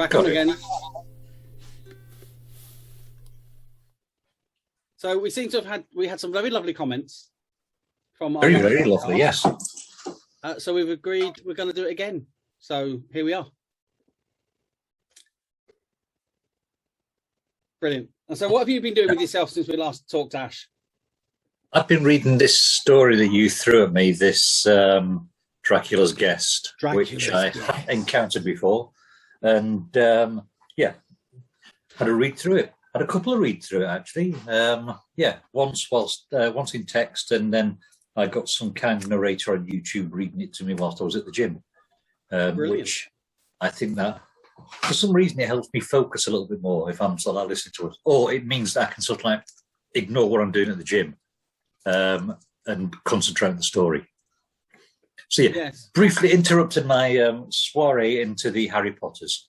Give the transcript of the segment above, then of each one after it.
Back on again. So we seem to have had some very lovely comments from our very lovely, yes. So we've agreed we're going to do it again. So here we are. Brilliant. And so what have you been doing with yourself since we last talked, Ash? I've been reading this story that you threw at me, this Dracula's Guest, which I hadn't encountered before. And yeah, had a read through it. Had a couple of read through it, actually. Yeah, once in text, and then I got some kind narrator on YouTube reading it to me whilst I was at the gym, which I think that for some reason it helps me focus a little bit more if I'm sort of like listening to it, or it means that I can sort of like ignore what I'm doing at the gym and concentrate on the story. So yeah, yes. Briefly interrupted my soiree into the Harry Potters.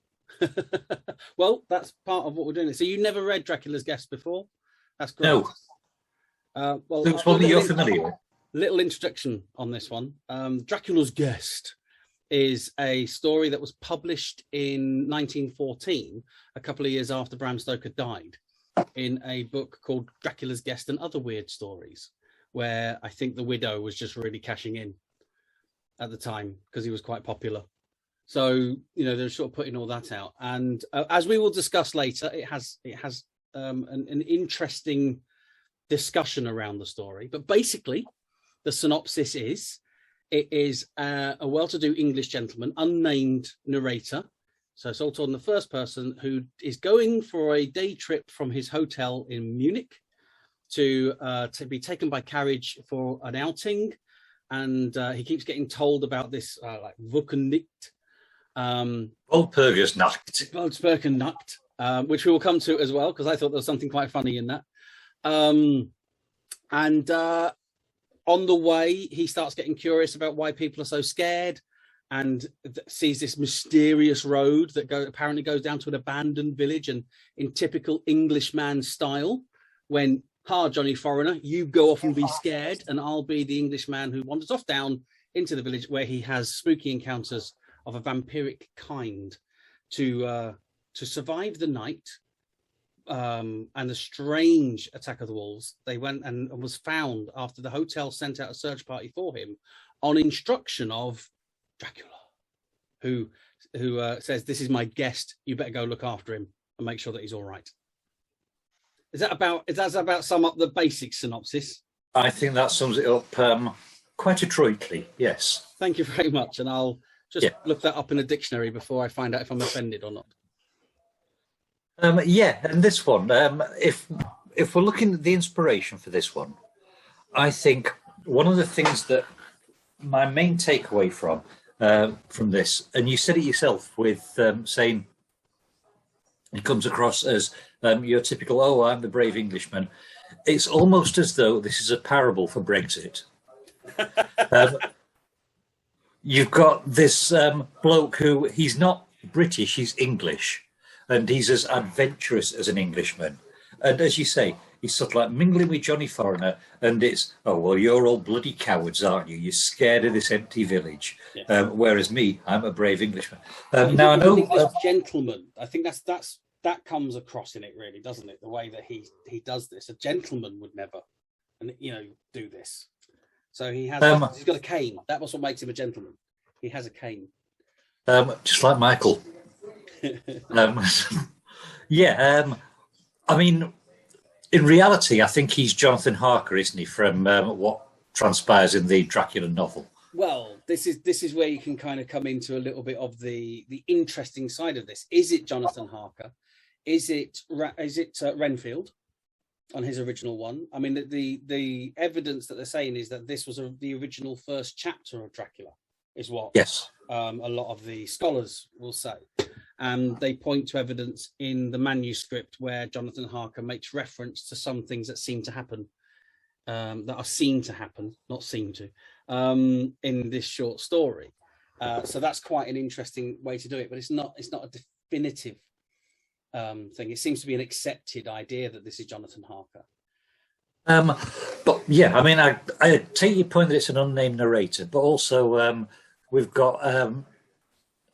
Well, that's part of what we're doing. So you never read Dracula's Guest before? That's great. No. Well, it's one that you're familiar with. Little introduction on this one. Dracula's Guest is a story that was published in 1914, a couple of years after Bram Stoker died, in a book called Dracula's Guest and Other Weird Stories, where I think the widow was just really cashing in at the time because he was quite popular. So, you know, they're sort of putting all that out. And as we will discuss later, it has an interesting discussion around the story. But basically, the synopsis is, it is a well-to-do English gentleman, unnamed narrator. So it's all told in the first person, who is going for a day trip from his hotel in Munich to be taken by carriage for an outing. And he keeps getting told about this like Wochennicht. Walpurgisnacht, which we will come to as well, because I thought there was something quite funny in that. On the way, he starts getting curious about why people are so scared, and sees this mysterious road that apparently goes down to an abandoned village. And in typical Englishman style, when, Johnny Foreigner, you go off and be scared, and I'll be the Englishman who wanders off down into the village, where he has spooky encounters of a vampiric kind to survive the night and the strange attack of the wolves. They went and was found after the hotel sent out a search party for him on instruction of Dracula, who says, "This is my guest. You better go look after him and make sure that he's all right." Is that about sum up the basic synopsis? I think that sums it up quite adroitly. Yes. Thank you very much, and I'll just look that up in a dictionary before I find out if I'm offended or not. Yeah, and this one, if we're looking at the inspiration for this one, I think one of the things that my main takeaway from this, and you said it yourself with saying it comes across as your typical, "Oh, I'm the brave Englishman." It's almost as though this is a parable for Brexit. You've got this bloke who, he's not British, he's English, and he's as adventurous as an Englishman. And as you say, he's sort of like mingling with Johnny Foreigner, and it's, "Oh, well, you're all bloody cowards, aren't you? You're scared of this empty village." Yeah. Whereas me, I'm a brave Englishman. Now I know this gentleman. I think that comes across in it, really, doesn't it? The way that he does this, a gentleman would never, do this. So he has. He's got a cane. That was what makes him a gentleman. He has a cane. Just like Michael. Yeah. I mean, in reality, I think he's Jonathan Harker, isn't he, from what transpires in the Dracula novel? Well, this is where you can kind of come into a little bit of the interesting side of this. Is it Jonathan Harker? Is it Renfield on his original one? I mean, the evidence that they're saying is that this was the original first chapter of Dracula, is what a lot of the scholars will say. And they point to evidence in the manuscript where Jonathan Harker makes reference to some things that seem to happen, that are seen to happen, not seem to, in this short story. So that's quite an interesting way to do it, but it's not a definitive thing. It seems to be an accepted idea that this is Jonathan Harker. But yeah, I mean, I take your point that it's an unnamed narrator, but also we've got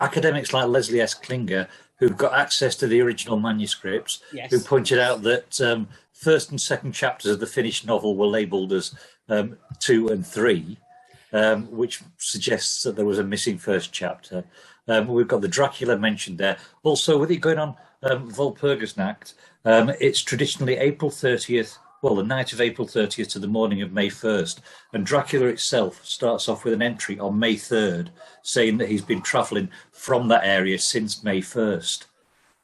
academics like Leslie S. Klinger who've got access to the original manuscripts, Yes. who pointed out that first and second chapters of the finished novel were labelled as 2 and 3, which suggests that there was a missing first chapter. We've got the Dracula mentioned there. Also, with it going on Walpurgisnacht, it's traditionally April 30th, well, the night of April 30th to the morning of May 1st. And Dracula itself starts off with an entry on May 3rd saying that he's been travelling from that area since May 1st.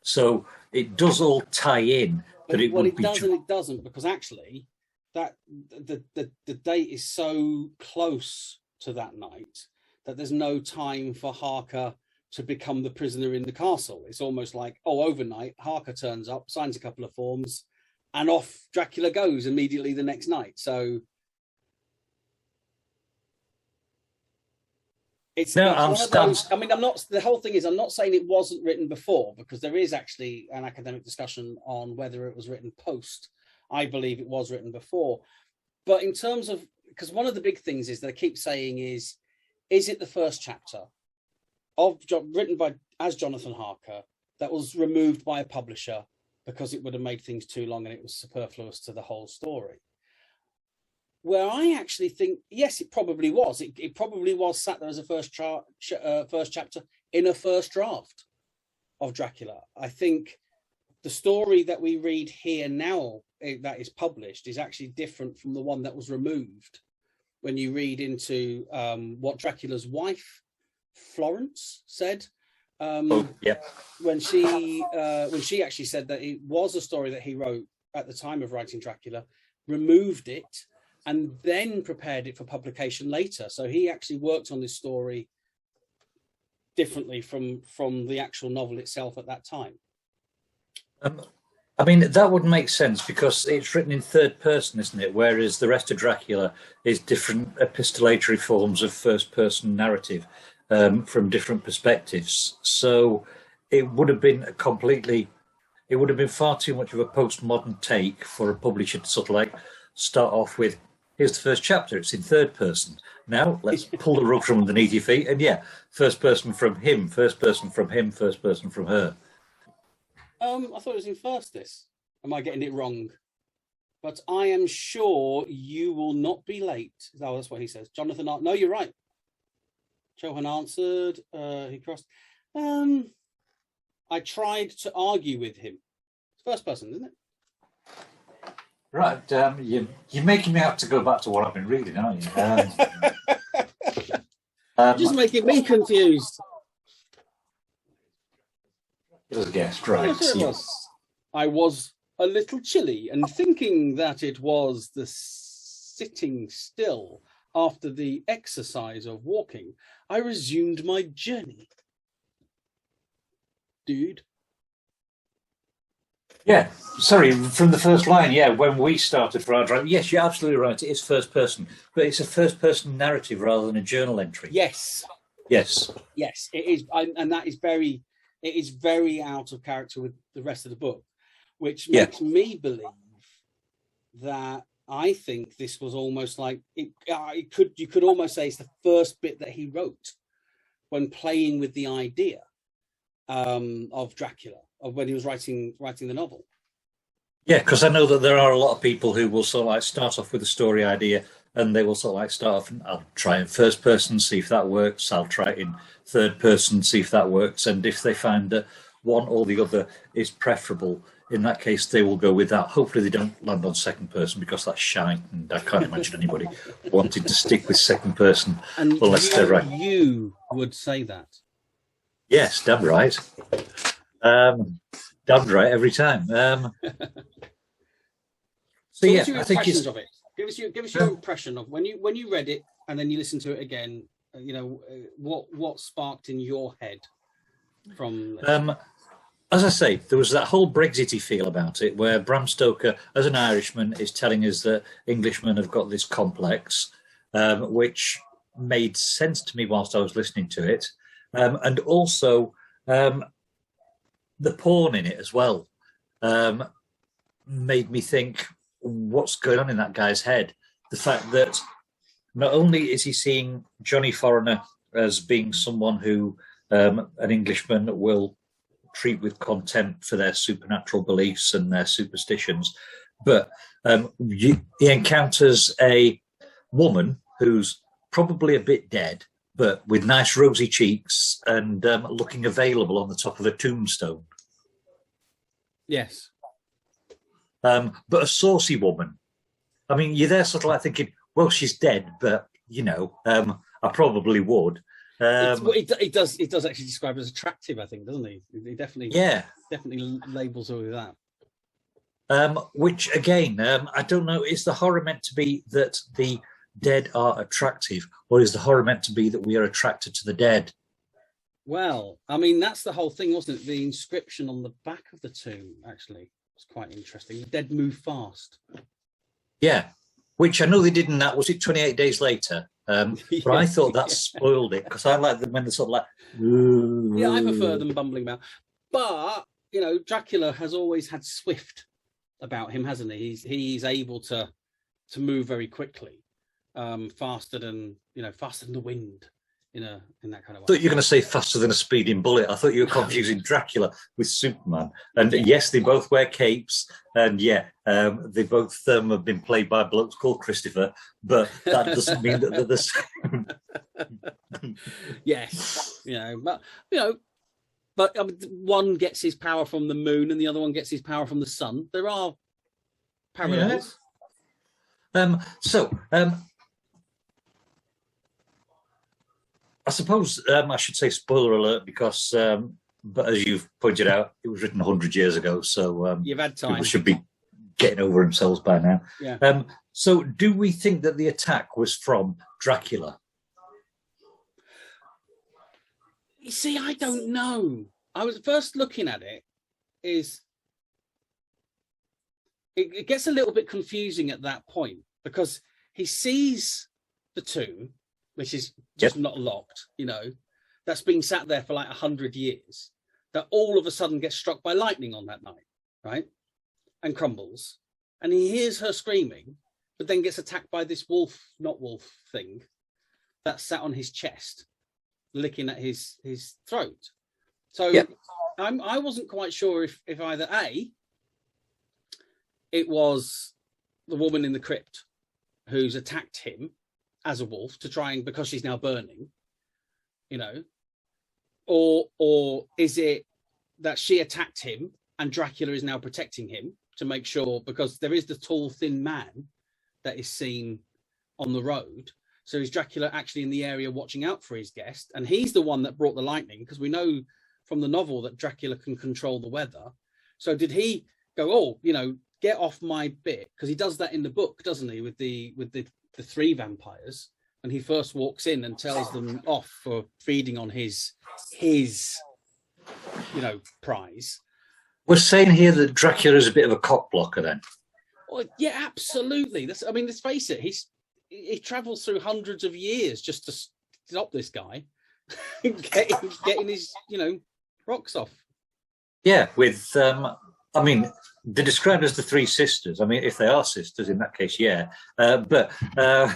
So it does all tie in. That it well, would it be does and it doesn't, because actually that the date is so close to that night that there's no time for Harker to become the prisoner in the castle. It's almost like, overnight, Harker turns up, signs a couple of forms, and off Dracula goes immediately the next night. So it's one of those, I mean, I'm not, the whole thing is, I'm not saying it wasn't written before, because there is actually an academic discussion on whether it was written post. I believe it was written before. But in terms of, because one of the big things is that I keep saying is it the first chapter written as Jonathan Harker that was removed by a publisher because it would have made things too long and it was superfluous to the whole story? Where I actually think, yes, it probably was. It probably was sat there as a first chapter in a first draft of Dracula. I think the story that we read here now that is published is actually different from the one that was removed. When you read into what Dracula's wife, Florence, said, when she actually said that it was a story that he wrote at the time of writing Dracula, removed it, and then prepared it for publication later. So he actually worked on this story differently from the actual novel itself at that time. I mean, that would make sense because it's written in third person, isn't it? Whereas the rest of Dracula is different epistolatory forms of first person narrative from different perspectives. So it would have been far too much of a postmodern take for a publisher to sort of like start off with, here's the first chapter, it's in third person. Now let's pull the rug from underneath your feet. And yeah, first person from him, first person from him, first person from her. I thought it was in first this. Am I getting it wrong? But I am sure you will not be late. Oh, that's what he says. Jonathan, no, you're right. Johan answered. He crossed. I tried to argue with him. It's first person, isn't it? Right. You're making me have to go back to what I've been reading, aren't you? Just making me confused. Guessed, right. I was a little chilly, and thinking that it was the sitting still after the exercise of walking, I resumed my journey. Dude. Yeah, sorry, from the first line, when we started for our drive, yes, you're absolutely right, it is first person, but it's a first person narrative rather than a journal entry. Yes, it is, and that is very... It is very out of character with the rest of the book, which makes me believe that I think this was almost like you could almost say it's the first bit that he wrote when playing with the idea of Dracula, of when he was writing the novel. Yeah, because I know that there are a lot of people who will sort of like start off with a story idea and they will sort of like start off, and I'll try in first person, see if that works. I'll try it in third person, see if that works. And if they find that one or the other is preferable, in that case, they will go with that. Hopefully they don't land on second person because that's shite. And I can't imagine anybody wanting to stick with second person unless they're right. You would say that. Yes, damn right. Damn right every time. So yeah, I think it's of it. Give us your impression of when you read it and then you listen to it again. What sparked in your head from? As I say, there was that whole Brexity feel about it, where Bram Stoker, as an Irishman, is telling us that Englishmen have got this complex, which made sense to me whilst I was listening to it, and also the porn in it as well made me think, what's going on in that guy's head? The fact that not only is he seeing Johnny Foreigner as being someone who an Englishman will treat with contempt for their supernatural beliefs and their superstitions. But he encounters a woman who's probably a bit dead, but with nice rosy cheeks and looking available on the top of a tombstone. Yes. But a saucy woman. I mean, you're there sort of like thinking, well, she's dead, but, you know, I probably would. He does actually describe her as attractive, I think, doesn't he? He definitely labels her with that. Which, again, I don't know, is the horror meant to be that the dead are attractive, or is the horror meant to be that we are attracted to the dead? Well, I mean, that's the whole thing, wasn't it? The inscription on the back of the tomb, actually, was quite interesting. The dead move fast. Yeah, which I know they did in that, was it 28 Days Later? But I thought that spoiled it, because I like them when they're sort of like... Ooh. Yeah, I prefer them bumbling about. But, you know, Dracula has always had swift about him, hasn't he? He's able to move very quickly, faster than the wind, in that kind of way. I thought you were going to say faster than a speeding bullet. I thought you were confusing Dracula with Superman. And yes, they both wear capes, and they both have been played by blokes called Christopher, but that doesn't mean that they're the same. Yes, but one gets his power from the moon and the other one gets his power from the sun. There are parallels. Yeah. I suppose I should say spoiler alert, because, but as you've pointed out, it was written 100 years ago, so you've had time. People should be getting over themselves by now. Yeah. So do we think that the attack was from Dracula? You see, I don't know. I was first looking at it, it gets a little bit confusing at that point, because he sees the tomb, which is just not locked, that's been sat there for like 100 years, that all of a sudden gets struck by lightning on that night, right? And crumbles. And he hears her screaming, but then gets attacked by this not wolf thing that sat on his chest, licking at his throat. So I wasn't quite sure if either A, it was the woman in the crypt who's attacked him as a wolf to try and, because she's now burning, or is it that she attacked him and Dracula is now protecting him to make sure, because there is the tall, thin man that is seen on the road. So is Dracula actually in the area watching out for his guest? And he's the one that brought the lightning, because we know from the novel that Dracula can control the weather. So did he go, get off my bit? Because he does that in the book, doesn't he, with the three vampires, when he first walks in and tells them off for feeding on his prize. We're saying here that Dracula is a bit of a cock blocker then. Well, yeah, absolutely. Let's face it, he travels through hundreds of years just to stop this guy getting his rocks off. Yeah, with they're described as the three sisters. I mean, if they are sisters, in that case, yeah. But yeah,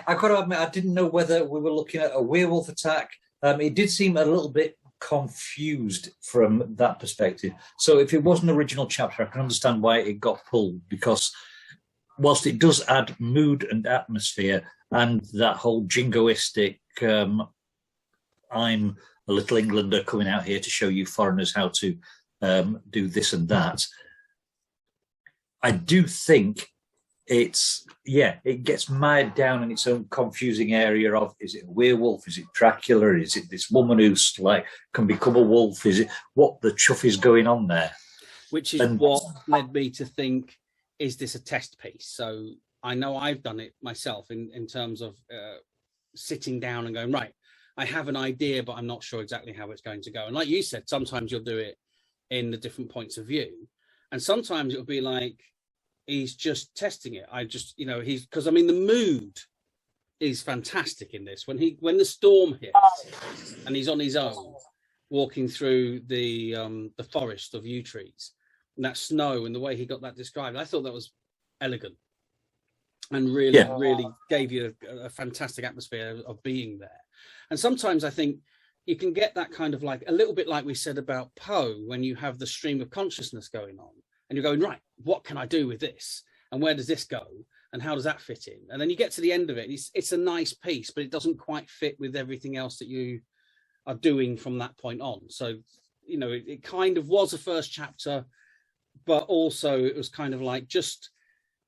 I got to admit, I didn't know whether we were looking at a werewolf attack. It did seem a little bit confused from that perspective. So if it was an original chapter, I can understand why it got pulled, because whilst it does add mood and atmosphere and that whole jingoistic, I'm a little Englander coming out here to show you foreigners how to do this and that, I do think it gets mired down in its own confusing area of, is it a werewolf? Is it Dracula? Is it this woman who's can become a wolf? Is it what the chuff is going on there? Which is what led me to think, is this a test piece? So I know I've done it myself in terms of sitting down and going, right, I have an idea, but I'm not sure exactly how it's going to go. And like you said, sometimes you'll do it in the different points of view. And sometimes it'll be like, he's just testing it. Because the mood is fantastic in this. When the storm hits and he's on his own, walking through the forest of yew trees, and that snow and the way he got that described, I thought that was elegant and really gave you a fantastic atmosphere of being there. And sometimes I think you can get that kind of like a little bit like we said about Poe, when you have the stream of consciousness going on and you're going, right, what can I do with this? And where does this go? And how does that fit in? And then you get to the end of it. It's a nice piece, but it doesn't quite fit with everything else that you are doing from that point on. So, you know, it kind of was a first chapter, but also it was kind of like just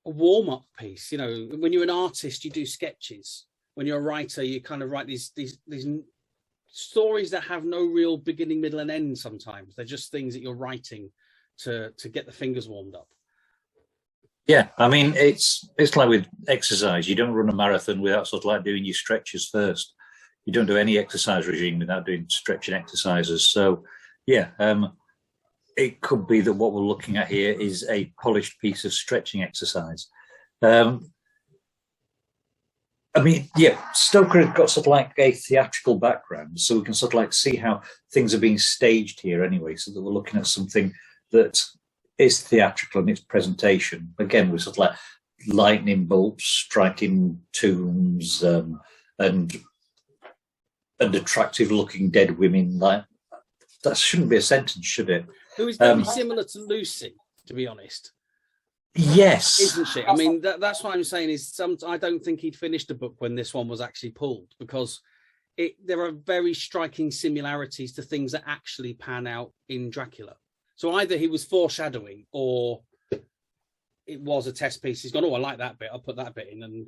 a warm-up piece. You know, when you're an artist, you do sketches. When you're a writer, you kind of write these stories that have no real beginning, middle, and end. Sometimes they're just things that you're writing to get the fingers warmed up. Yeah, I mean, it's like with exercise. You don't run a marathon without sort of like doing your stretches first. You don't do any exercise regime without doing stretching exercises. So, yeah, it could be that what we're looking at here is a polished piece of stretching exercise. I mean, yeah, Stoker has got sort of like a theatrical background, so we can sort of like see how things are being staged here anyway, so that we're looking at something that is theatrical in its presentation. Again, with sort of like lightning bolts striking tombs and attractive-looking dead women. Like, that shouldn't be a sentence, should it? Who is very similar to Lucy, to be honest. Yes, isn't she? I mean, that's what I'm saying. Is I don't think he'd finished the book when this one was actually pulled, because there are very striking similarities to things that actually pan out in Dracula. So either he was foreshadowing, or it was a test piece. He's gone, oh, I like that bit, I'll put that bit in. And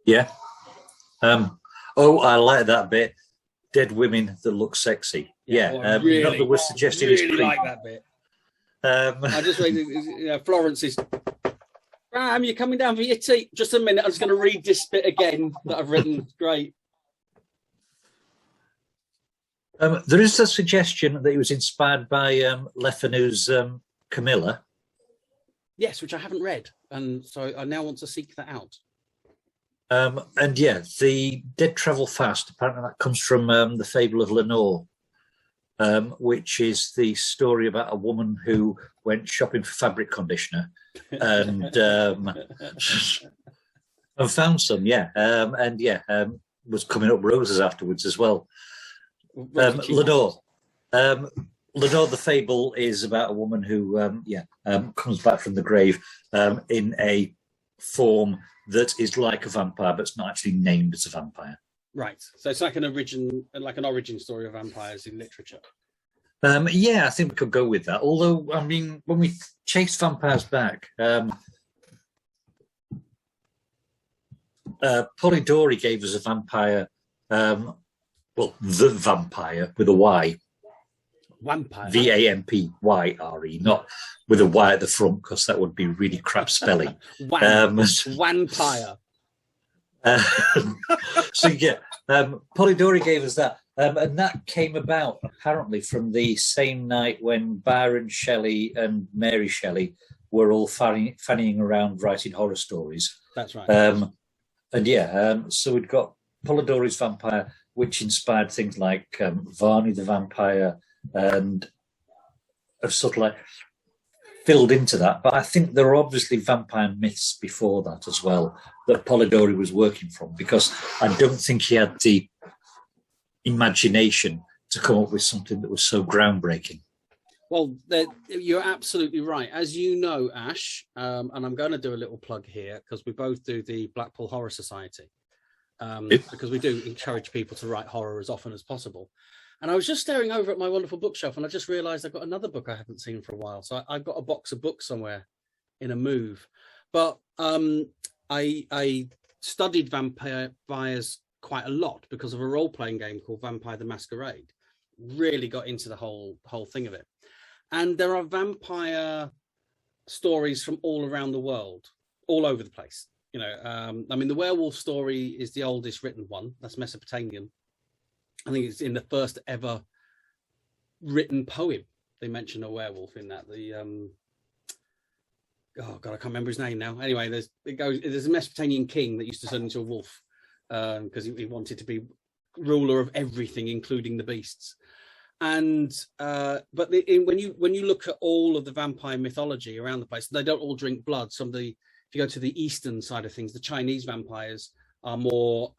yeah. Oh, I like that bit. Dead women that look sexy. Yeah. Really, not that we're suggesting really it's like that bit. I just read Florence is, Bram, you're coming down for your tea. Just a minute, I'm just going to read this bit again that I've written. Great. There is a suggestion that he was inspired by Le Fanu's Camilla. Yes, which I haven't read, and so I now want to seek that out. And yeah, the Dead Travel Fast, apparently that comes from the Fable of Lenore, which is the story about a woman who went shopping for fabric conditioner and and found some, was coming up roses afterwards as well. Lenore. Lenore, the fable is about a woman who comes back from the grave in a form that is like a vampire, but it's not actually named as a vampire. Right. So it's like an origin story of vampires in literature. Yeah, I think we could go with that. Although, I mean, when we chase vampires back, Polidori gave us a vampire. The vampire with a Y. Vampire. Vampyre, not with a Y at the front, because that would be really crap spelling. Vampire. So yeah, Polidori gave us that, and that came about apparently from the same night when Byron Shelley and Mary Shelley were all fannying around writing horror stories. That's right. So we'd got Polidori's vampire, which inspired things like Varney the Vampire, and have sort of like filled into that. But I think there are obviously vampire myths before that as well that Polidori was working from, because I don't think he had the imagination to come up with something that was so groundbreaking. Well, you're absolutely right. As you know, Ash, and I'm going to do a little plug here because we both do the Blackpool Horror Society, because we do encourage people to write horror as often as possible. And I was just staring over at my wonderful bookshelf, and I just realised I've got another book I haven't seen for a while. So I've got a box of books somewhere in a move. But I studied vampires quite a lot because of a role-playing game called Vampire the Masquerade. Really got into the whole thing of it. And there are vampire stories from all around the world, all over the place. You know, I mean, the werewolf story is the oldest written one. That's Mesopotamian. I think it's in the first ever written poem. They mention a werewolf in that. Oh God, I can't remember his name now. Anyway, there's a Mesopotamian king that used to turn into a wolf because he wanted to be ruler of everything, including the beasts. And but when you look at all of the vampire mythology around the place, they don't all drink blood. If you go to the eastern side of things, the Chinese vampires are more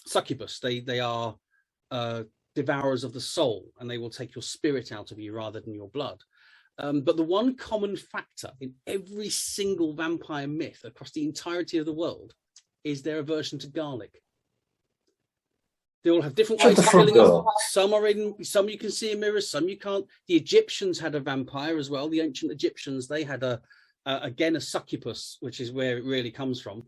succubus. They are devourers of the soul, and they will take your spirit out of you rather than your blood. But the one common factor in every single vampire myth across the entirety of the world is their aversion to garlic. They all have different ways of killing them. Some you can see in mirrors, some you can't. The Egyptians had a vampire as well. The ancient Egyptians, they had again a succubus, which is where it really comes from.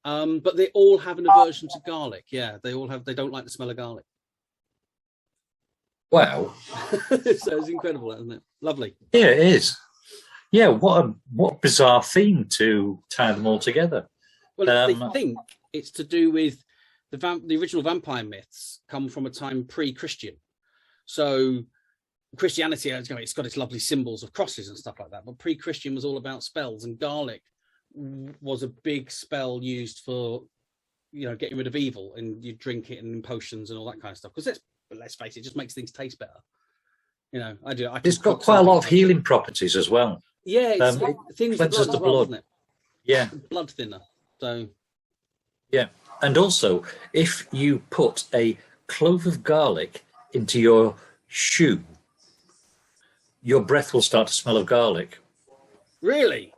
But they all have an aversion to garlic. Yeah, they don't like the smell of garlic. Wow. So it's incredible, isn't it? Lovely. Yeah, it is. Yeah, what bizarre theme to tie them all together. Well, they think it's to do with the original vampire myths come from a time pre-Christian. So Christianity, it's got its lovely symbols of crosses and stuff like that. But pre-Christian was all about spells, and garlic was a big spell used for, getting rid of evil, and you drink it in potions and all that kind of stuff. Because let's face it, it just makes things taste better. It's got quite a lot of healing properties as well. Yeah, it's things cleanses the blood, isn't it? Yeah, blood thinner. So yeah, and also if you put a clove of garlic into your shoe, your breath will start to smell of garlic. Really?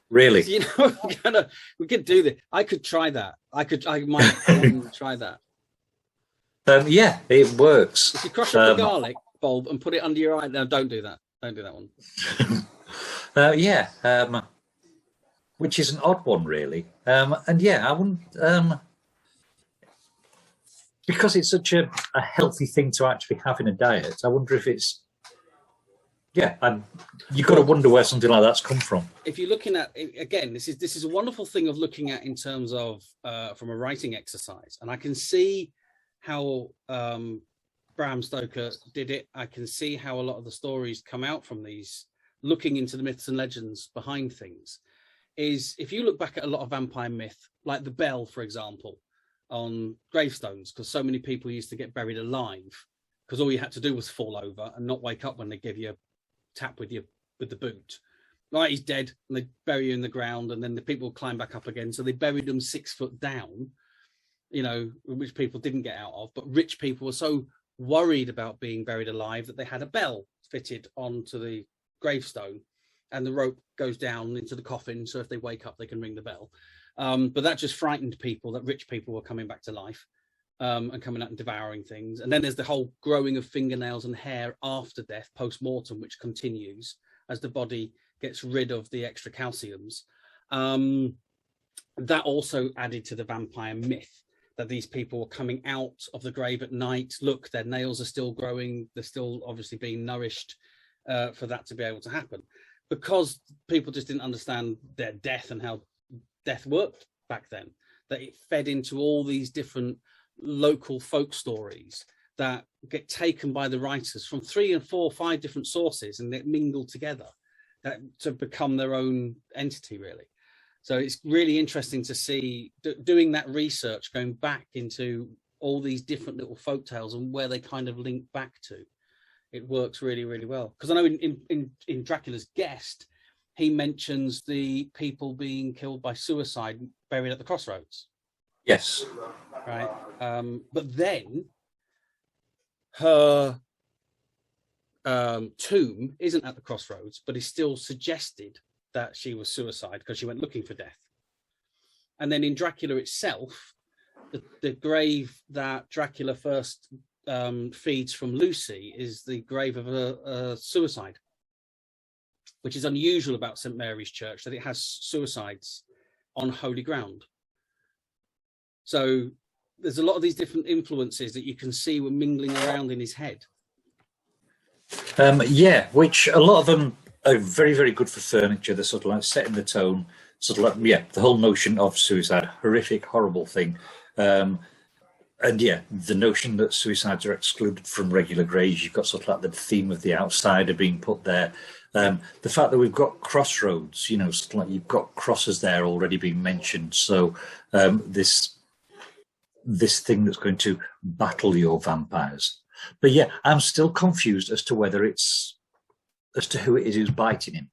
Really? So, we could do this. I could try that. I might try that. Yeah, it works. If you crush up the garlic bulb and put it under your eye, no, don't do that. Don't do that one. Yeah, which is an odd one, really. And yeah, I wouldn't, because it's such a healthy thing to actually have in a diet. I wonder if it's, you've got to wonder where something like that's come from. If you're looking at, again, this is a wonderful thing of looking at in terms of from a writing exercise, and I can see how Bram Stoker did it. I can see how a lot of the stories come out from these, looking into the myths and legends behind things. Is if you look back at a lot of vampire myth, like the bell, for example, on gravestones, because so many people used to get buried alive, because all you had to do was fall over and not wake up when they give you a tap with the boot. Right, he's dead, and they bury you in the ground, and then the people climb back up again. So they buried them 6 foot down, which people didn't get out of. But rich people were so worried about being buried alive that they had a bell fitted onto the gravestone, and the rope goes down into the coffin, so if they wake up they can ring the bell. But that just frightened people, that rich people were coming back to life and coming out and devouring things. And then there's the whole growing of fingernails and hair after death, post-mortem, which continues as the body gets rid of the extra calciums. That also added to the vampire myth, that these people were coming out of the grave at night. Look, their nails are still growing, they're still obviously being nourished for that to be able to happen, because people just didn't understand their death and how death worked back then, that it fed into all these different local folk stories that get taken by the writers from 3 and 4, 5 different sources, and they mingle together to become their own entity, really. So it's really interesting to see doing that research, going back into all these different little folk tales and where they kind of link back to. It works really, really well. Because I know in Dracula's Guest, he mentions the people being killed by suicide, buried at the crossroads. Yes. Right. But then her tomb isn't at the crossroads, but is still suggested that she was suicide because she went looking for death. And then in Dracula itself, the grave that Dracula first feeds from Lucy is the grave of a suicide, which is unusual about St. Mary's Church, that it has suicides on holy ground. So there's a lot of these different influences that you can see were mingling around in his head. Which a lot of them are very, very good for furniture. They're sort of like setting the tone, sort of like, the whole notion of suicide, horrific, horrible thing. And the notion that suicides are excluded from regular graves. You've got sort of like the theme of the outsider being put there. The fact that we've got crossroads, sort of like you've got crosses there already being mentioned. So this thing that's going to battle your vampires. But yeah, I'm still confused as to whether who it is who's biting him.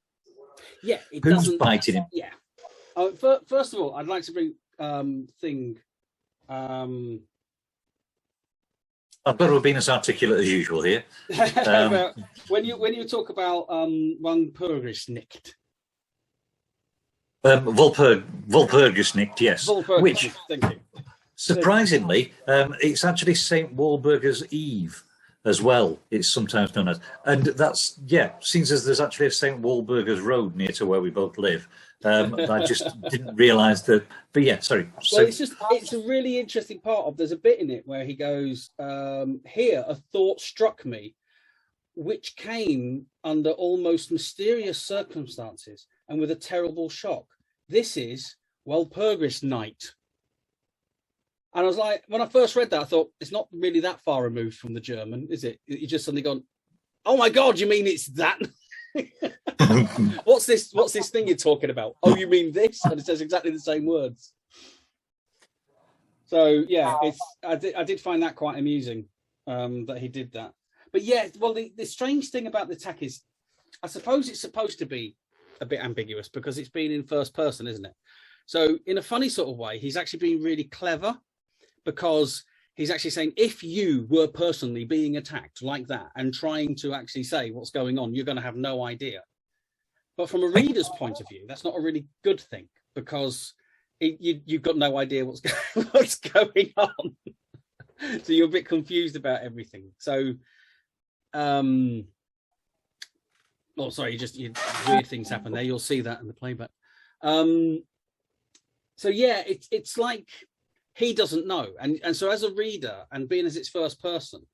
Yeah, who's biting him? Yeah. First of all, I'd like to bring I've got to have been as articulate as usual here. When you talk about Walpurgisnacht. Walpurgisnacht, yes. Which, thank you. Surprisingly, it's actually St. Walburga's Eve as well. It's sometimes known as, and that's seems as there's actually a St. Walburga's Road near to where we both live. I just didn't realise that. But yeah, sorry. Well, it's a really interesting part of. There's a bit in it where he goes, "Here, a thought struck me, which came under almost mysterious circumstances and with a terrible shock. This is Walpurgisnacht." And I was like, when I first read that, I thought it's not really that far removed from the German, is it? You just suddenly gone, "Oh my God, you mean it's that?" What's this thing you're talking about? Oh, you mean this? And it says exactly the same words. So yeah, I did find that quite amusing, that he did that. But yeah, well, the strange thing about the attack is, I suppose it's supposed to be a bit ambiguous because it's been in first person, isn't it? So in a funny sort of way, he's actually been really clever, because he's actually saying, if you were personally being attacked like that and trying to actually say what's going on, you're going to have no idea. But from a reader's point of view, that's not a really good thing, because you've got no idea what's going on. So you're a bit confused about everything. So, sorry, weird things happen there. You'll see that in the playback. So yeah, it's like he doesn't know. And so as a reader, and being as it's first person,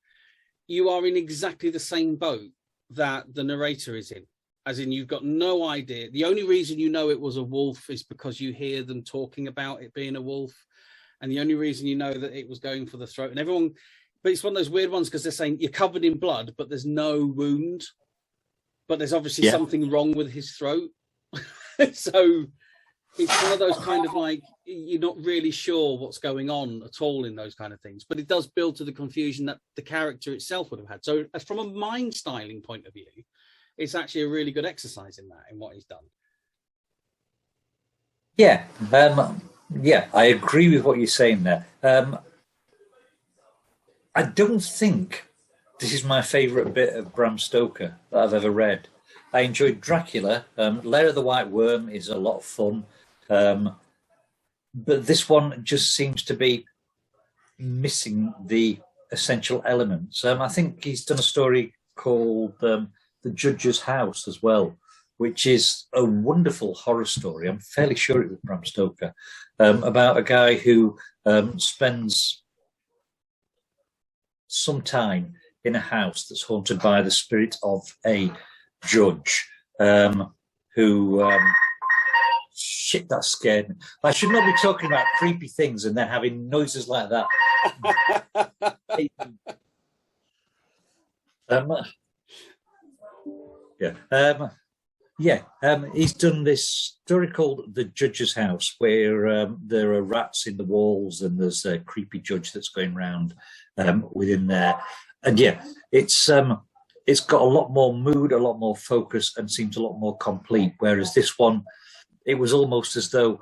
you are in exactly the same boat that the narrator is in. As in, you've got no idea. The only reason you know it was a wolf is because you hear them talking about it being a wolf. And the only reason you know that it was going for the throat. And everyone, but it's one of those weird ones because they're saying you're covered in blood, but there's no wound. But there's obviously something wrong with his throat. So it's one of those kind of like, you're not really sure what's going on at all in those kind of things. But it does build to the confusion that the character itself would have had. So as from a mind styling point of view, it's actually a really good exercise in that, in what he's done. Yeah, I agree with what you're saying there. I don't think this is my favourite bit of Bram Stoker that I've ever read. I enjoyed Dracula. Lair of the White Worm is a lot of fun. But this one just seems to be missing the essential elements. I think he's done a story called The Judge's House as well, which is a wonderful horror story. I'm fairly sure it was Bram Stoker, about a guy who spends some time in a house that's haunted by the spirit of a judge who... shit, that scared me. I should not be talking about creepy things and then having noises like that. He's done this story called The Judge's House, where there are rats in the walls and there's a creepy judge that's going round within there. And yeah, it's got a lot more mood, a lot more focus, and seems a lot more complete. Whereas this one, it was almost as though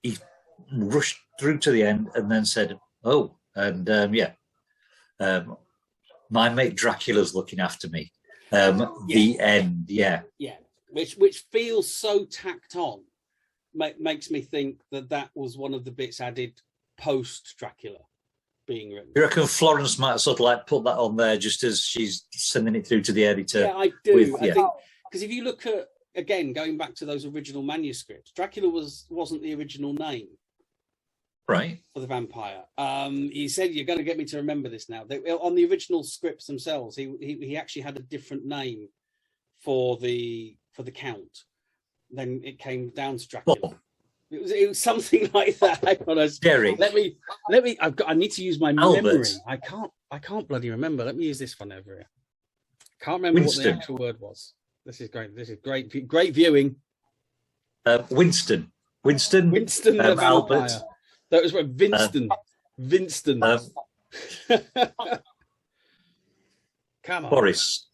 he rushed through to the end and then said, "Oh, and my mate Dracula's looking after me." The end, yeah, which feels so tacked on. Makes me think that was one of the bits added post Dracula being written. You reckon Florence might sort of like put that on there just as she's sending it through to the editor? Yeah, I do. I think because if you look at, again, going back to those original manuscripts, Dracula wasn't the original name, right, for the vampire. He said, "You're going to get me to remember this now." On the original scripts themselves, he actually had a different name for the Count. Then it came down to Dracula. Oh. It was something like that. Jerry. Let me. I need to use my memory. I can't bloody remember. Let me use this one over here. Can't remember Winston. What the actual word was. This is great. This is great. Great viewing. Winston the Albert. That was right. Winston. Come on. Boris.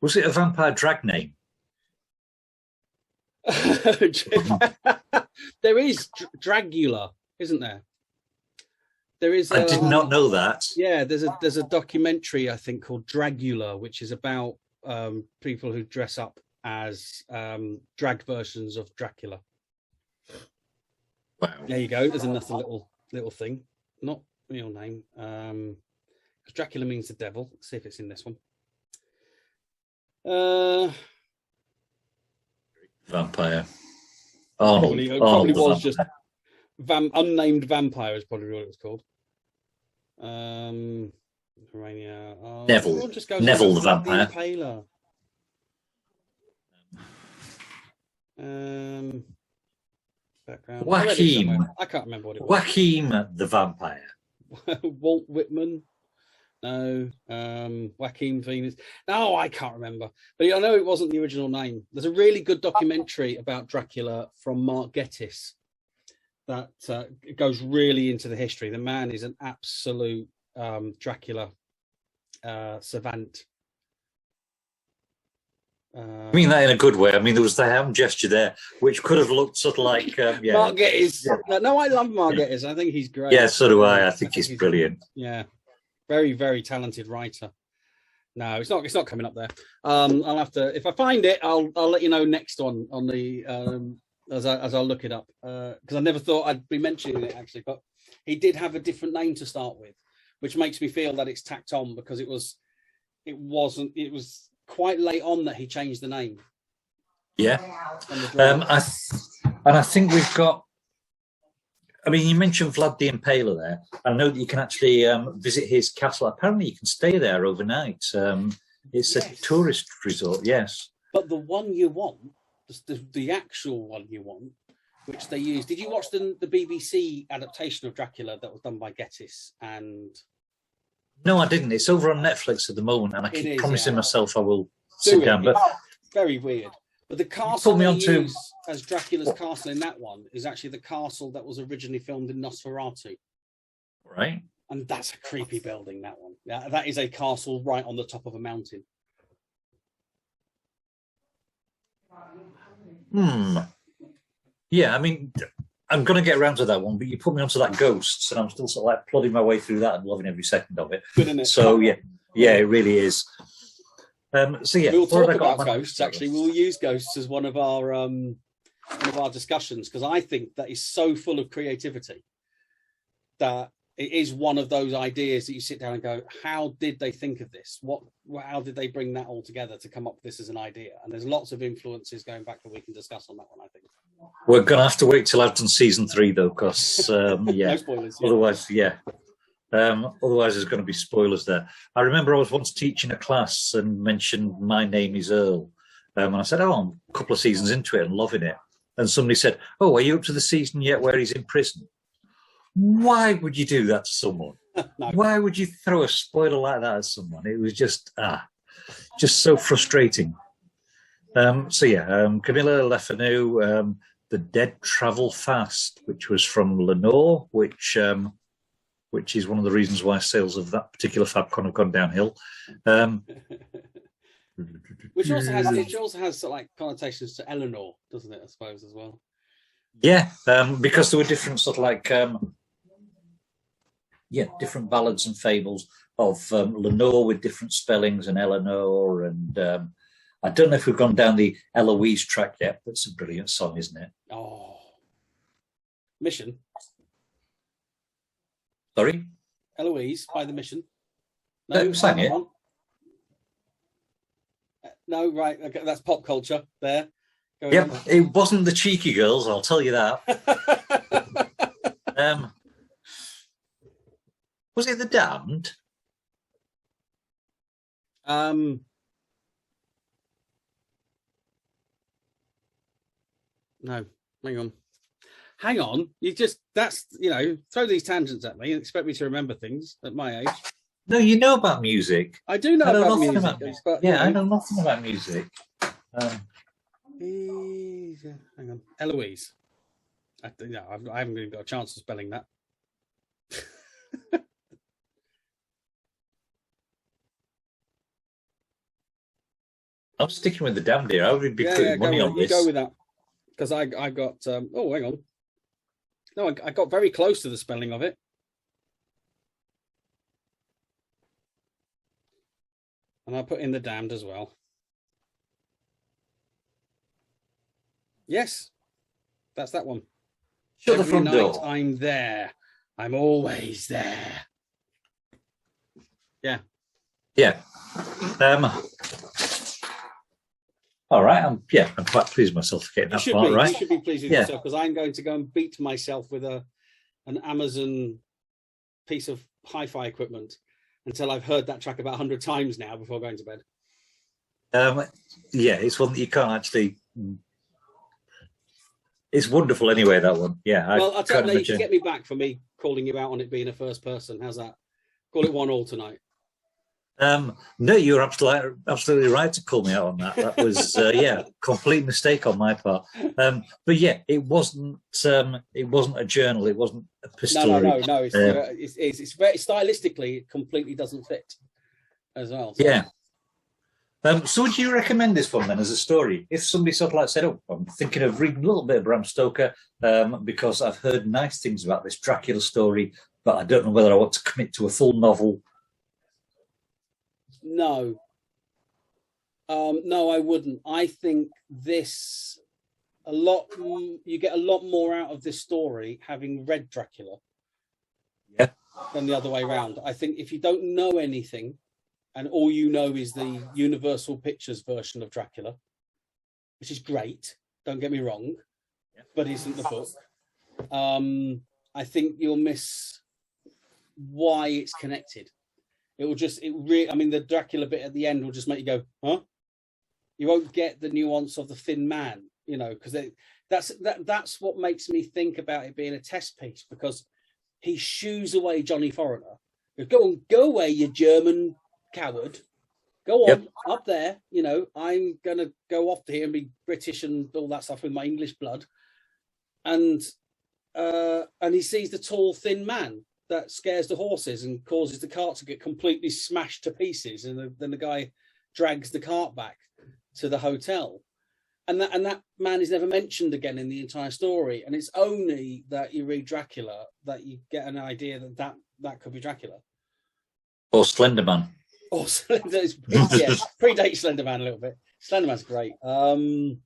Was it a vampire drag name? There is Dracula. isn't there? There is. I did not know that. Yeah, there's a documentary I think called Dracula, which is about people who dress up as drag versions of Dracula. Wow. There you go. There's another little thing. Not real name. Because Dracula means the devil. Let's see if it's in this one. Vampire. Probably was just unnamed vampire is probably what it was called. Romania. Neville the vampire. Impaler. Background. Joachim. I can't remember what it was. Joachim the vampire. Walt Whitman. No. Joaquin Phoenix. No, I can't remember. But I know it wasn't the original name. There's a really good documentary about Dracula from Mark Gatiss that goes really into the history. The man is an absolute Dracula savant. I mean that in a good way. I mean, there was the hand gesture there, which could have looked sort of like Mark Gatiss. Yeah. No, I love Mark Gatiss. I think he's great. Yeah, so do I. I think he's brilliant. Yeah, very, very talented writer. No, it's not coming up there. I'll have to, if I find it, I'll let you know next on the as I'll look it up, because I never thought I'd be mentioning it actually, but he did have a different name to start with, which makes me feel that it's tacked on because it was quite late on that he changed the name. Yeah. I think we've got, I mean, you mentioned Vlad the Impaler there. I know that you can actually visit his castle. Apparently you can stay there overnight. It's a tourist resort, yes. But the one you want, the actual one you want, which they used. Did you watch the BBC adaptation of Dracula that was done by Gatiss and... No, I didn't. It's over on Netflix at the moment, and I keep promising myself I will sit down. But very weird. But the castle they use as Dracula's castle in that one is actually the castle that was originally filmed in Nosferatu. Right. And that's a creepy building, that one. Yeah, that is a castle right on the top of a mountain. Yeah, I mean, I'm going to get around to that one, but you put me onto that Ghosts, and I'm still sort of like plodding my way through that and loving every second of it. Good, isn't it? So, yeah, it really is. So, yeah. We'll talk about Ghosts, actually. We'll use Ghosts as one of our discussions, because I think that is so full of creativity that it is one of those ideas that you sit down and go, how did they think of this? How did they bring that all together to come up with this as an idea? And there's lots of influences going back that we can discuss on that one, I think. We're going to have to wait till I've done season 3, though, because, no spoilers. Otherwise, otherwise there's going to be spoilers there. I remember I was once teaching a class and mentioned My Name is Earl. And I said, I'm a couple of seasons into it and loving it. And somebody said, are you up to the season yet where he's in prison? Why would you do that to someone? No. Why would you throw a spoiler like that at someone? It was just so frustrating. Camilla Lefanu, The Dead Travel Fast, which was from Lenore, which is one of the reasons why sales of that particular FabCon have gone downhill. Which also has like connotations to Eleanor, doesn't it? I suppose as well. Yeah, because there were different sort of like different ballads and fables of Lenore with different spellings and Eleanor, and I don't know if we've gone down the Eloise track yet, but it's a brilliant song, isn't it? Oh, Mission. Sorry, Eloise by the Mission. No, sang it. No, right. Okay, that's pop culture there. Yep, it wasn't the Cheeky Girls, I'll tell you that. Was it the Damned? No, hang on. Throw these tangents at me and expect me to remember things at my age. No, you know about music. I do know about music. But, I know nothing about music. Hang on, Eloise. I haven't really got a chance of spelling that. I'm sticking with the Damned here. I would be putting money on this. Go with that, because I got. Hang on. No, I got very close to the spelling of it. And I put in the damned as well. Yes, that's that one. Shut the Every front night door. I'm there. I'm always there. Yeah. Yeah. All right. I'm quite pleased with myself for getting that part right. You should be pleased with yourself, because I'm going to go and beat myself with an Amazon piece of hi-fi equipment until I've heard that track about 100 times now before going to bed. Yeah, it's one that you can't actually. It's wonderful anyway, that one. Yeah. Well, I'll tell you, you can get me back for me calling you out on it being a first person. How's that? Call it 1-1 tonight. No, you're absolutely right to call me out on that. That was complete mistake on my part. But yeah, it wasn't a journal. It wasn't a pistol. No. It's very stylistically, it completely doesn't fit as well. So. Yeah. So would you recommend this one then as a story? If somebody sort of like said, "Oh, I'm thinking of reading a little bit of Bram Stoker because I've heard nice things about this Dracula story, but I don't know whether I want to commit to a full novel." No, I wouldn't. I think this you get a lot more out of this story having read Dracula than the other way around. I think if you don't know anything and all you know is the Universal Pictures version of Dracula, which is great, don't get me wrong, but isn't the book, I think you'll miss why it's connected. The Dracula bit at the end will just make you go, huh? You won't get the nuance of the Thin Man, because that's what makes me think about it being a test piece, because he shoos away Johnny Foreigner. Go away, you German coward. Go on, up there. I'm going to go off to here and be British and all that stuff with my English blood. And he sees the tall, thin man that scares the horses and causes the cart to get completely smashed to pieces, and then the guy drags the cart back to the hotel, and that man is never mentioned again in the entire story. And it's only that you read Dracula that you get an idea that could be Dracula or Slenderman. Or predates Slenderman a little bit. Slenderman's great, so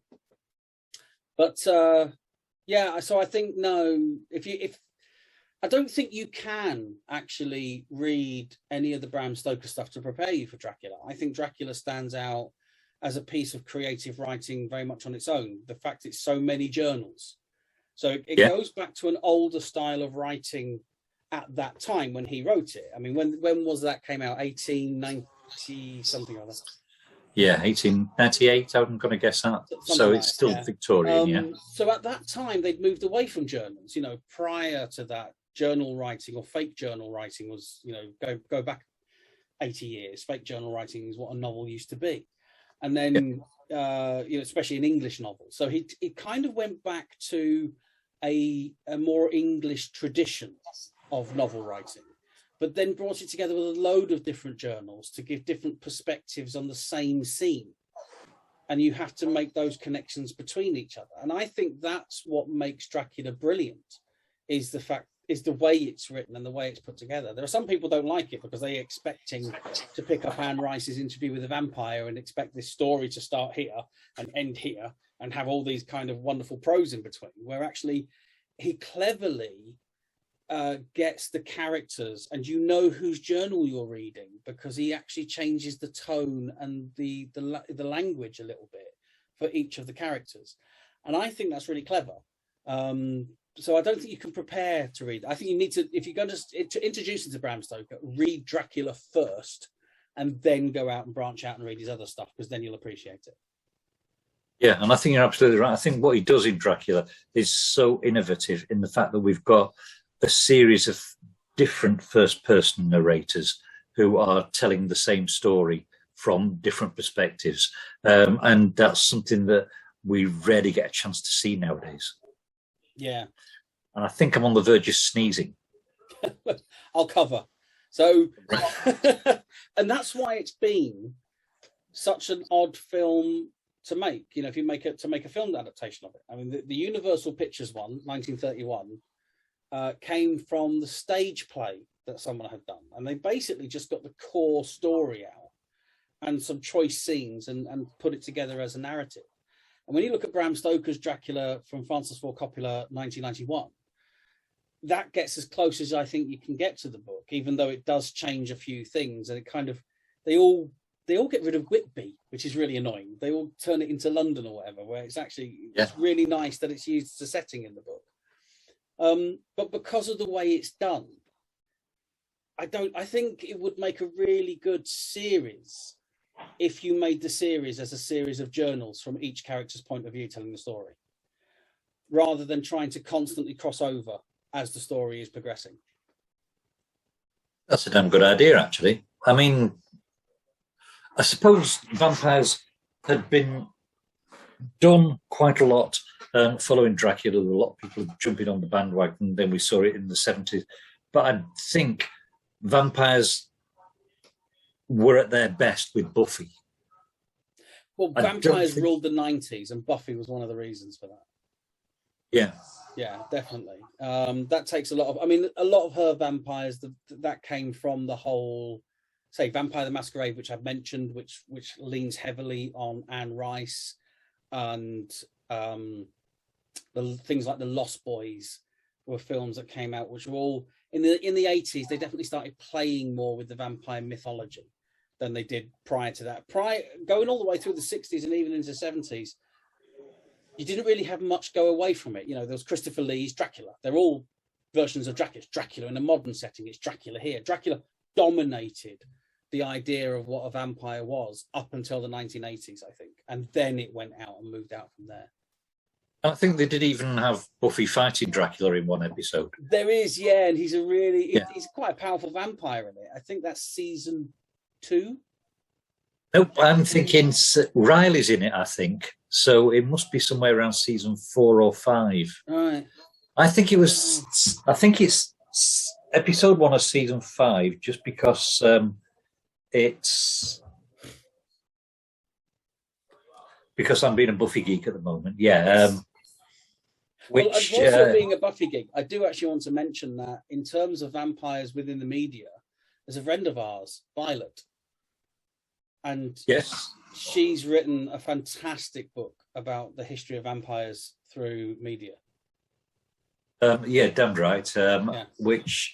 I think no. If I don't think you can actually read any of the Bram Stoker stuff to prepare you for Dracula. I think Dracula stands out as a piece of creative writing very much on its own. The fact it's so many journals. So it goes back to an older style of writing at that time when he wrote it. I mean, when was that came out? 1890 something or other. Yeah, 1898, I'm going to guess that. So it's still Victorian, So at that time, they'd moved away from journals. Prior to that, journal writing or fake journal writing was, go back 80 years. Fake journal writing is what a novel used to be. And then, especially an English novel. So he kind of went back to a more English tradition of novel writing, but then brought it together with a load of different journals to give different perspectives on the same scene. And you have to make those connections between each other. And I think that's what makes Dracula brilliant, is the way it's written and the way it's put together. There are some people don't like it because they're expecting to pick up Anne Rice's Interview with a Vampire and expect this story to start here and end here and have all these kind of wonderful prose in between, where actually he cleverly gets the characters, and whose journal you're reading, because he actually changes the tone and the language a little bit for each of the characters. And I think that's really clever. So I don't think you can prepare to read. I think you need to, if you're going to introduce into Bram Stoker, read Dracula first and then go out and branch out and read his other stuff, because then you'll appreciate it. Yeah, and I think you're absolutely right. I think what he does in Dracula is so innovative in the fact that we've got a series of different first-person narrators who are telling the same story from different perspectives. And that's something that we rarely get a chance to see nowadays. Yeah. And I think I'm on the verge of sneezing. I'll cover. So, and that's why it's been such an odd film to make. If you make a film adaptation of it. I mean, the Universal Pictures one, 1931, came from the stage play that someone had done. And they basically just got the core story out and some choice scenes and put it together as a narrative. And when you look at Bram Stoker's Dracula from Francis Ford Coppola, 1991, that gets as close as I think you can get to the book, even though it does change a few things. And it kind of, they all get rid of Whitby, which is really annoying. They all turn it into London or whatever, where it's actually it's really nice that it's used as a setting in the book. But because of the way it's done, I think it would make a really good series if you made the series as a series of journals from each character's point of view telling the story, rather than trying to constantly cross over as the story is progressing. That's a damn good idea, actually. I mean, I suppose vampires had been done quite a lot following Dracula. A lot of people jumping on the bandwagon. Then we saw it in the 70s. But I think vampires were at their best with Buffy. Well, vampires ruled the 90s, and Buffy was one of the reasons for that. Yeah, definitely. That takes a lot of, I mean, a lot of her vampires, that came from the whole, say, Vampire the Masquerade, which I've mentioned, which leans heavily on Anne Rice, and the things like The Lost Boys were films that came out, which were all, in the 80s, they definitely started playing more with the vampire mythology than they did prior to that. Going all the way through the 60s and even into the 70s, you didn't really have much go away from it. You know, there was Christopher Lee's Dracula. They're all versions of Dracula. It's Dracula in a modern setting. It's Dracula here. Dracula dominated the idea of what a vampire was up until the 1980s, I think. And then it went out and moved out from there. I think they did even have Buffy fighting Dracula in one episode. There is, yeah, and he's he's quite a powerful vampire in it. I think that's season 2. Nope, I'm thinking Riley's in it, I think. So it must be somewhere around season 4 or 5. Right. I think it's episode 1 of season 5, just because because I'm being a Buffy geek at the moment. Yeah. Well, also being a Buffy geek, I do actually want to mention that in terms of vampires within the media, there's a friend of ours, Violet. And yes, she's written a fantastic book about the history of vampires through media. Yeah, damn right. Which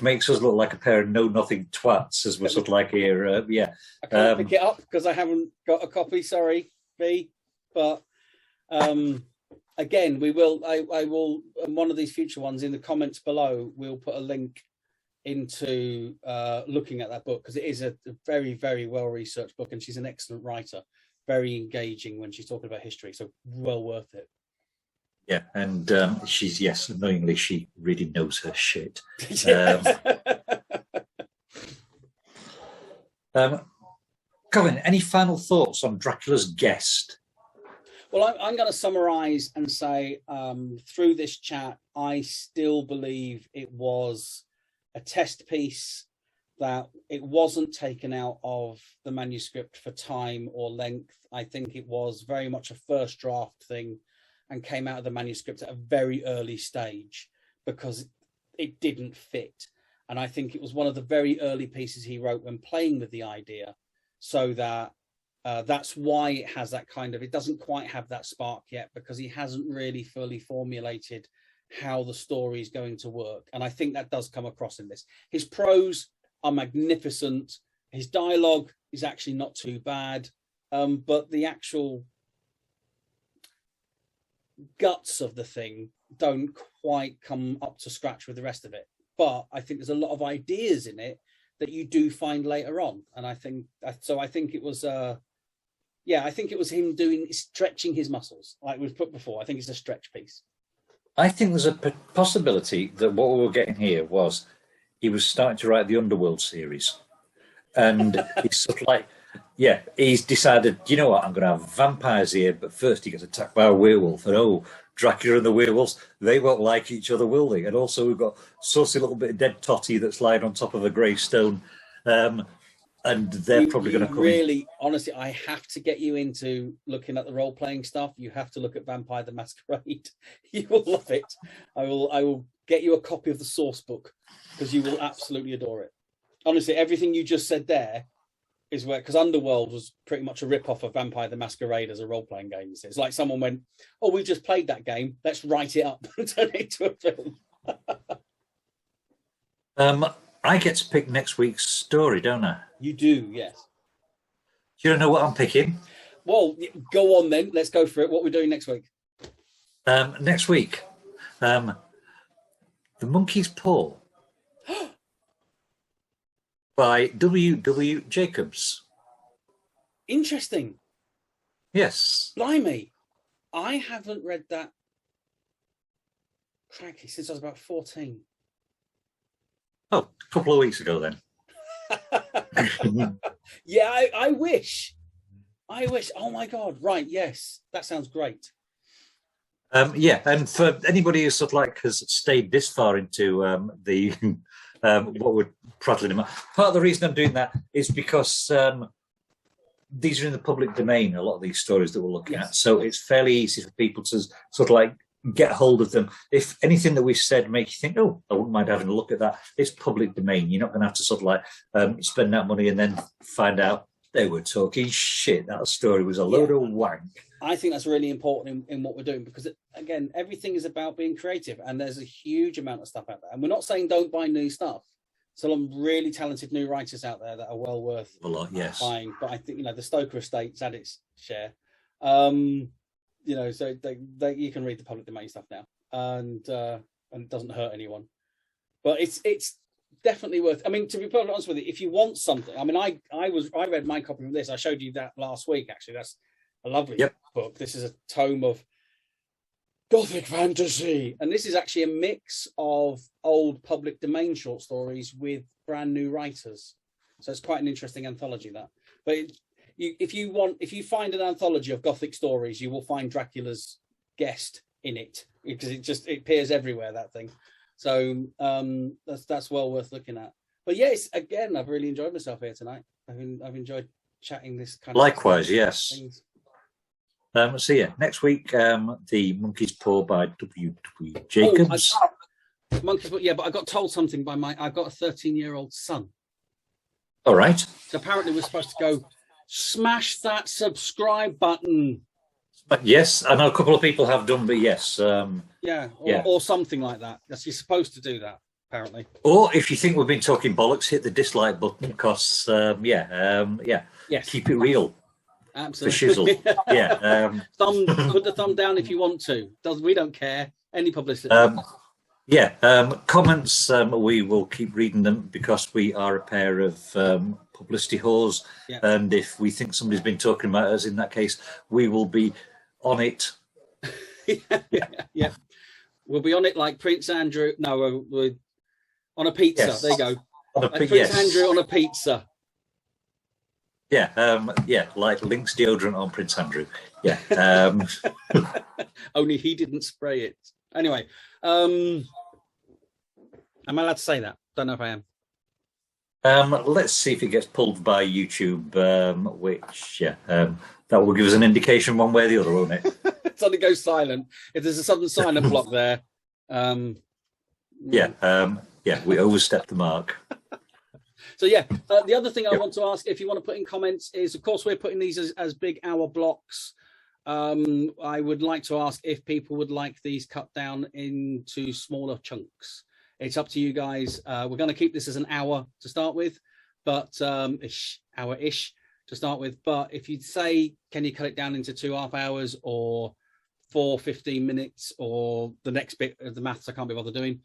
makes us look like a pair of know-nothing twats, as we're sort of like here. Yeah. I can't pick it up because I haven't got a copy. Sorry, B. But again, we will. I will. In one of these future ones, in the comments below, we'll put a link into looking at that book, because it is a very, very well-researched book, and she's an excellent writer, very engaging when she's talking about history, so well worth it. Yeah, and she's, yes, annoyingly, she really knows her shit. Colin, any final thoughts on Dracula's Guest? Well, I'm going to summarise and say, through this chat, I still believe it was a test piece, that it wasn't taken out of the manuscript for time or length. I think it was very much a first draft thing and came out of the manuscript at a very early stage because it didn't fit. And I think it was one of the very early pieces he wrote when playing with the idea, so that that's why it has that kind of, it doesn't quite have that spark yet, because he hasn't really fully formulated how the story is going to work. And I think that does come across in this. His prose are magnificent. His dialogue is actually not too bad. But the actual guts of the thing don't quite come up to scratch with the rest of it. But I think there's a lot of ideas in it that you do find later on. And I think it was, I think it was him stretching his muscles, like we've put before. I think it's a stretch piece. I think there's a possibility that what we were getting here was he was starting to write the Underworld series. And he's sort of like, he's decided, you know what, I'm going to have vampires here, but first he gets attacked by a werewolf. And Dracula and the werewolves, they won't like each other, will they? And also we've got saucy little bit of dead totty that's lying on top of a gravestone. and they're probably going to come really, honestly, I have to get you into looking at the role-playing stuff. You have to look at Vampire the Masquerade. You will love it. I will get you a copy of the source book because you will absolutely adore it. Honestly, everything you just said there is where, because Underworld was pretty much a rip-off of Vampire the Masquerade as a role-playing game. It's like someone went, oh, we just played that game. Let's write it up and turn it into a film. I get to pick next week's story, don't I? You do, yes. Do you know what I'm picking? Well, go on then. Let's go for it. What we're doing next week? Next week, The Monkey's Paw by W. Jacobs. Interesting. Yes. Blimey. I haven't read that, cracky, since I was about 14. Oh, a couple of weeks ago then. Yeah, I wish. Oh my God. Right. Yes. That sounds great. Yeah. And for anybody who sort of like has stayed this far into the what we're prattling about, part of the reason I'm doing that is because these are in the public domain, a lot of these stories that we're looking at. So it's fairly easy for people to sort of like get hold of them. If anything that we've said makes you think, oh, I wouldn't mind having a look at that, it's public domain. You're not going to have to sort of like spend that money and then find out they were talking shit. That story was a load of wank. I think that's really important in what we're doing because, again, everything is about being creative and there's a huge amount of stuff out there. And we're not saying don't buy new stuff. Some really talented new writers out there that are well worth buying. But I think, the Stoker estate's had its share. So you can read the public domain stuff now, and it doesn't hurt anyone. But it's definitely worth. I mean, to be perfectly honest with you, if you want something, I mean, I read my copy of this. I showed you that last week. Actually, that's a lovely book. This is a tome of Gothic fantasy, and this is actually a mix of old public domain short stories with brand new writers. So it's quite an interesting anthology. That, but. If you find an anthology of Gothic stories, you will find Dracula's guest in it because it appears everywhere, that thing. So that's well worth looking at. But yes, again, I've really enjoyed myself here tonight. I've enjoyed chatting this kind of. Likewise, yes. So yeah, next week, The Monkey's Paw by W. Jacobs. Monkey's Paw, yeah, but I got told something by I've got a 13-year-old son. All right. So apparently we're supposed to go. Smash that subscribe button. But yes, I know a couple of people have done, but yes. Or something like that. Yes, you're supposed to do that, apparently. Or if you think we've been talking bollocks, hit the dislike button because, yes. Keep it real. Absolutely. For shizzle. Yeah. Put the thumb down if you want to. We don't care. Any publicity. Comments, we will keep reading them because we are a pair of publicity whores. Yeah. And if we think somebody's been talking about us, in that case, we will be on it. Yeah. We'll be on it like Prince Andrew. No, we're on a pizza. Yes. There you go. Prince Andrew on a pizza. Yeah, like Lynx deodorant on Prince Andrew. Yeah. Only he didn't spray it. Anyway, am I allowed to say that? Don't know if I am. Let's see if it gets pulled by YouTube, that will give us an indication one way or the other, won't it? Suddenly goes silent. If there's a sudden silent block there. We overstepped the mark. So the other thing I want to ask, if you want to put in comments, is of course we're putting these as big hour blocks. I would like to ask if people would like these cut down into smaller chunks. It's up to you guys. We're going to keep this as an hour to start with, but hour-ish to start with. But if you say, can you cut it down into 2.5 hours or 4 15 minutes or the next bit of the maths I can't be bothered doing,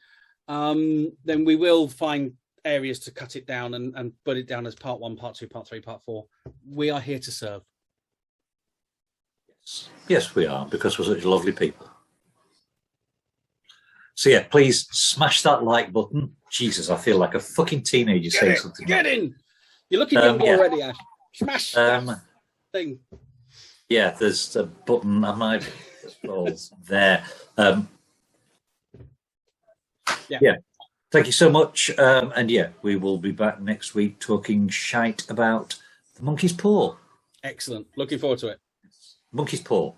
then we will find areas to cut it down and put it down as part 1, part 2, part 3, part 4. We are here to serve. Yes, we are, because we're such lovely people. So please smash that like button. Jesus, I feel like a fucking teenager saying something. Get in! You're looking young already, Ash. Smash that thing. Yeah, there's a button. I might there. Thank Thank you so much. And yeah, we will be back next week talking shite about The Monkey's Paw. Excellent. Looking forward to it. Monkey's Paw.